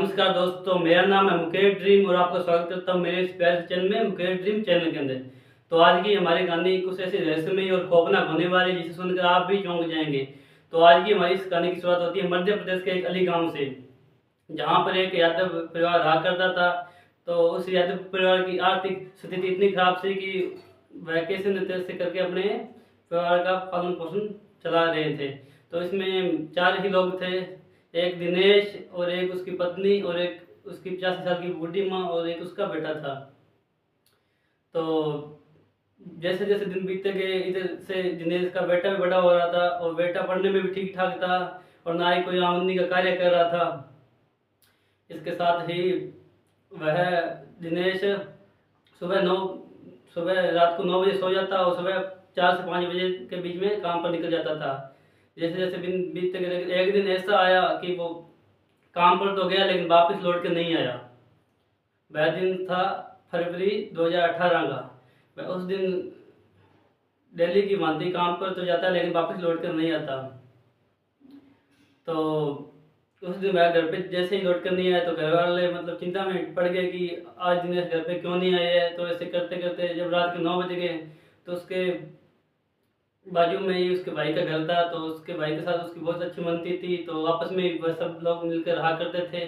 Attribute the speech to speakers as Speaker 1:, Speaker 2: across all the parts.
Speaker 1: नमस्कार दोस्तों, मेरा नाम है मुकेश ड्रीम और आपका स्वागत करता हूँ मेरे इस प्यारे से चैनल में मुकेश ड्रीम चैनल के अंदर। तो आज की हमारी कहानी कुछ ऐसी रहस्यमयी और खौफनाक होने वाली जिसे सुनकर आप भी चौंक जाएंगे। तो आज की हमारी इस कहानी की शुरुआत होती है मध्य प्रदेश के एक अली गांव से, जहाँ पर एक यादव परिवार रहा करता था। तो उस यादव परिवार की आर्थिक स्थिति इतनी खराब थी कि वह कैसे न तैसे करके अपने परिवार का पालन पोषण चला रहे थे। तो इसमें 4 ही लोग थे, एक दिनेश और एक उसकी पत्नी और एक उसकी 85 साल की बूढ़ी माँ और एक उसका बेटा था। तो जैसे जैसे दिन बीतते गए इधर से दिनेश का बेटा भी बड़ा हो रहा था और बेटा पढ़ने में भी ठीक ठाक था और ना ही कोई आमदनी का कार्य कर रहा था। इसके साथ ही वह दिनेश सुबह रात को 9 बजे सो जाता और सुबह 4 से 5 बजे के बीच में काम पर निकल जाता था। जैसे जैसे दिन बीतते गए एक दिन ऐसा आया कि वो काम पर तो गया लेकिन वापस लौट के नहीं आया। वह दिन था फरवरी 2018 का। वह उस दिन दिल्ली की भांति काम पर तो जाता है लेकिन वापस लौट कर नहीं आता। तो उस दिन वह घर पे जैसे ही लौट कर नहीं आया तो घर वाले मतलब चिंता में पड़ गए कि आज दिनेश घर पे क्यों नहीं आए है। तो ऐसे करते करते जब रात के 9 बज गए तो उसके बाजू में ही उसके भाई का घर था। तो उसके भाई के साथ उसकी बहुत अच्छी बनती थी, तो आपस में वह सब लोग मिलकर रहा करते थे।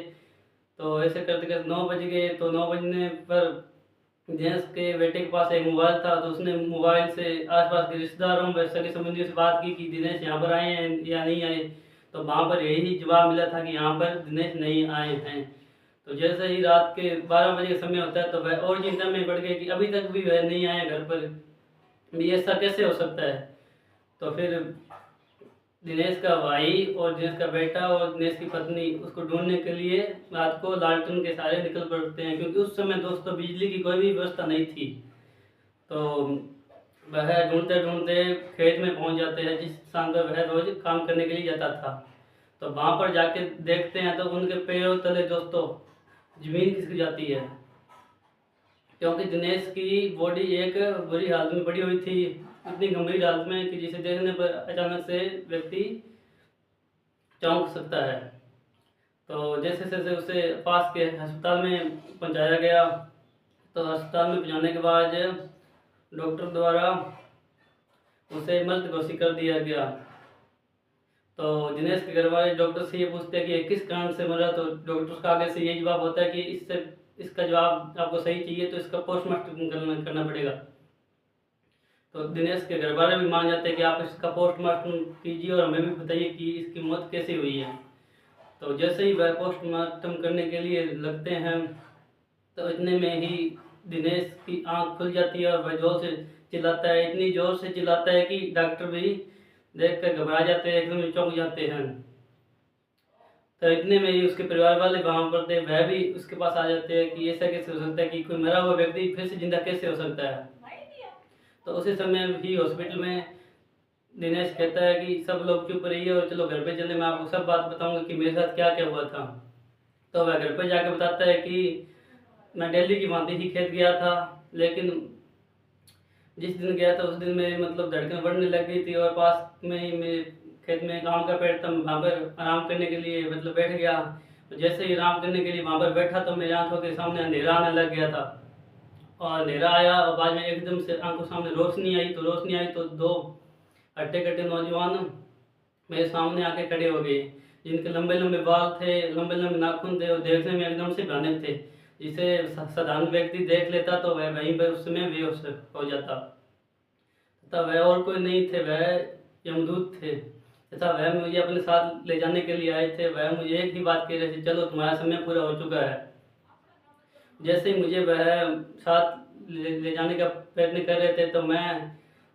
Speaker 1: तो ऐसे करते करते 9 बज गए। तो 9 बजने पर दिनेश के बेटे के पास एक मोबाइल था, तो उसने मोबाइल से आसपास के रिश्तेदारों व सगे संबंधियों से बात की कि दिनेश यहाँ पर आए हैं या नहीं आए। तो वहाँ पर यही जवाब मिला था कि यहाँ पर दिनेश नहीं आए हैं। तो जैसे ही रात के 12 बजे का समय होता है तो वह और चिंता में पड़ गए कि अभी तक भी वह नहीं आए घर पर, भी ऐसा कैसे हो सकता है। तो फिर दिनेश का भाई और दिनेश का बेटा और दिनेश की पत्नी उसको ढूंढने के लिए रात को लालटेन के सहारे निकल पड़ते हैं, क्योंकि उस समय दोस्तों बिजली की कोई भी व्यवस्था नहीं थी। तो वह ढूंढते ढूंढते खेत में पहुंच जाते हैं जिस स्थान पर वह रोज काम करने के लिए जाता था। तो वहां पर जाके देखते हैं तो उनके पैरों तले दोस्तों जमीन खिसक जाती है, क्योंकि दिनेश की बॉडी एक बुरी हालत में पड़ी हुई थी, इतनी गंभीर हालत में कि जिसे देखने पर अचानक से व्यक्ति चौंक सकता है। तो जैसे जैसे उसे पास के अस्पताल में पहुंचाया गया। तो अस्पताल में पहुंचाने के बाद डॉक्टर द्वारा उसे मृत घोषित कर दिया गया। तो दिनेश के घर वाले डॉक्टर से ये पूछते हैं कि किस कारण से मरा। तो डॉक्टर का आगे से ये जवाब होता है कि इसका जवाब आपको सही चाहिए तो इसका पोस्टमार्टम करना पड़ेगा। तो दिनेश के घर वाले भी मान जाते हैं कि आप इसका पोस्टमार्टम कीजिए और हमें भी बताइए कि इसकी मौत कैसे हुई है। तो जैसे ही वह पोस्टमार्टम करने के लिए लगते हैं तो इतने में ही दिनेश की आंख खुल जाती है और वह जोर से चिल्लाता है, इतनी जोर से चिल्लाता है कि डॉक्टर भी देख कर घबरा जाते हैं, एकदम चौंक जाते हैं। तो इतने में ही उसके परिवार वाले वहाँ पर थे, वह भी उसके पास आ जाते हैं कि ऐसा कैसे हो सकता है कि कोई मरा हुआ व्यक्ति फिर से जिंदा कैसे हो सकता है। तो उसी समय ही हॉस्पिटल में दिनेश कहता है कि सब लोग चुप रहिए और चलो घर पे चले, मैं आपको सब बात बताऊंगा कि मेरे साथ क्या क्या हुआ था। तो वह घर पे जाकर बताता है कि मैं दिल्ली की भांति ही खेत गया था, लेकिन जिस दिन गया था उस दिन मेरी मतलब धड़कन बढ़ने लग गई थी और पास में ही मेरे खेत में एक आम का पेड़ था। वहाँ पर आराम करने के लिए मतलब बैठ गया। तो जैसे ही आराम करने के लिए वहाँ पर बैठा तो मेरी आंखों के सामने अंधेरा आने लग गया था और अंधेरा आया और बाद में एकदम से आंखों सामने रोशनी आई। तो 2 हट्टे कट्टे नौजवान मेरे सामने आके खड़े हो गए, जिनके लंबे लंबे बाल थे, लंबे लंबे नाखून थे और देखने में एकदम से भयानक थे, जिसे साधारण व्यक्ति देख लेता तो वह वहीं पर उस समय बेहोश हो जाता। तथा वह और कोई नहीं थे, वह यमदूत थे तथा वह मुझे अपने साथ ले जाने के लिए आए थे। वह मुझे एक ही बात कह रहे थे, चलो तुम्हारा समय पूरा हो चुका है। जैसे ही मुझे वह साथ ले जाने का प्रयत्न कर रहे थे तो मैं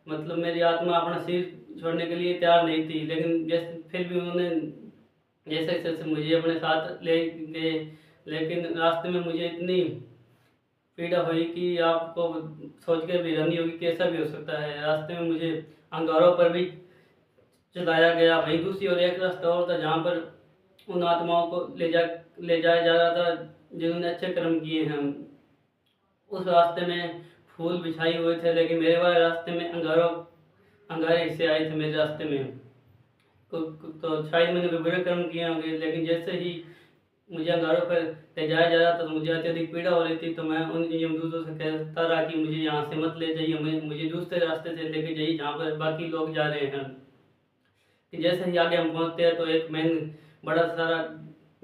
Speaker 1: मतलब मेरी आत्मा अपना सिर छोड़ने के लिए तैयार नहीं थी, लेकिन जैसे फिर भी उन्होंने जैसे जैसे मुझे अपने साथ ले गए। लेकिन रास्ते में मुझे इतनी पीड़ा हुई कि आपको सोच कर भी हैरानी होगी कैसा भी हो सकता है। रास्ते में मुझे अंगारों पर भी चलाया गया। वहीं दूसरी और एक रास्ता और था जहाँ पर उन आत्माओं को ले जाया जा रहा था जिन्होंने अच्छे कर्म किए हैं। उस रास्ते में फूल बिछाई हुए थे, लेकिन मेरे वाले रास्ते में अंगारे हिस्से आए थे मेरे रास्ते में। तो शायद मैंने बुरे कर्म किए होंगे, लेकिन जैसे ही मुझे अंगारों पर ले जाया जा रहा था, तो मुझे अत्यधिक पीड़ा हो रही थी। तो मैं उन यमदूतों से कहता रहा कि मुझे यहाँ से मत ले जाइए, मुझे दूसरे रास्ते से लेके जाइए जहाँ पर बाकी लोग जा रहे हैं। कि जैसे ही आगे हम पहुँचते हैं तो एक मेन बड़ा सारा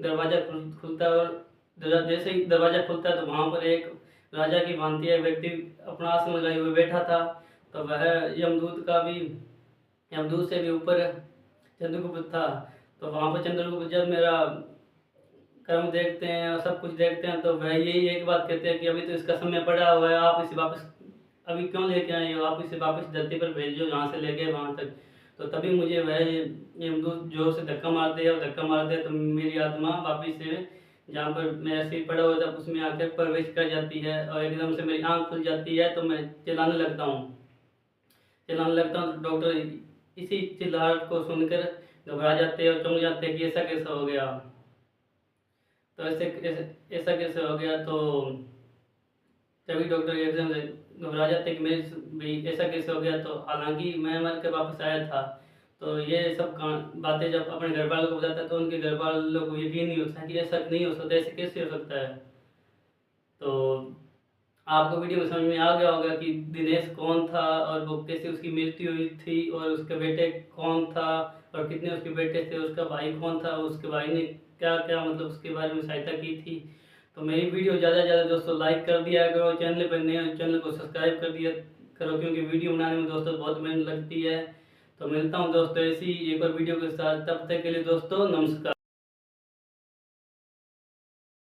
Speaker 1: दरवाज़ा खुलता है, और जैसे ही दरवाज़ा खुलता है तो वहाँ पर एक राजा की भांति एक व्यक्ति अपना आसन लगाए हुए बैठा था। तो वह यमदूत का भी यमदूत से भी ऊपर चंद्रगुप्त था। तो वहाँ पर चंद्रगुप्त जब मेरा कर्म देखते हैं और सब कुछ देखते हैं, तो वह यही एक बात कहते हैं कि अभी तो इसका समय पड़ा हुआ है, आप इसे वापस अभी क्यों लेके आए हो, आप इसे वापस धरती पर भेजो जहाँ से ले गए वहाँ तक। तो तभी मुझे वह यमदूत जोर से धक्का मार दिया, और धक्का मार दिया तो मेरी आत्मा वापस से जहाँ पर मैं ऐसे ही पड़ा हुआ था उसमें आकर प्रवेश कर जाती है, और एकदम से मेरी आँख खुल जाती है। तो मैं चिल्लाने लगता हूँ। तो डॉक्टर इसी चिल्लाहट को सुनकर घबरा जाते हैं और चौंक जाते हैं कि ऐसा कैसा हो गया। तो ऐसा कैसे हो गया। तो तभी डॉक्टर एकदम से घबरा जाते कि मेरे भी ऐसा कैसे हो गया। तो हालांकि मैं मर के वापस आया था। तो ये सब बातें जब अपने घर वालों को बताता है तो उनके घर वालों को यकीन नहीं होता कि ऐसा नहीं हो सकता, ऐसे कैसे हो सकता है। तो आपको वीडियो में समझ में आ गया होगा कि दिनेश कौन था और वो कैसे उसकी मृत्यु हुई थी, और उसके बेटे कौन था और कितने उसके बेटे थे, उसका भाई कौन था, उसके भाई ने क्या क्या मतलब उसके बारे में सहायता की थी। तो मेरी वीडियो ज़्यादा से ज़्यादा दोस्तों लाइक कर दिया करो, चैनल पर नए हो चैनल को सब्सक्राइब कर दिया करो, क्योंकि वीडियो बनाने में दोस्तों बहुत मेहनत लगती है। तो मिलता हूँ दोस्तों ऐसी एक और वीडियो के साथ, तब तक के लिए दोस्तों नमस्कार।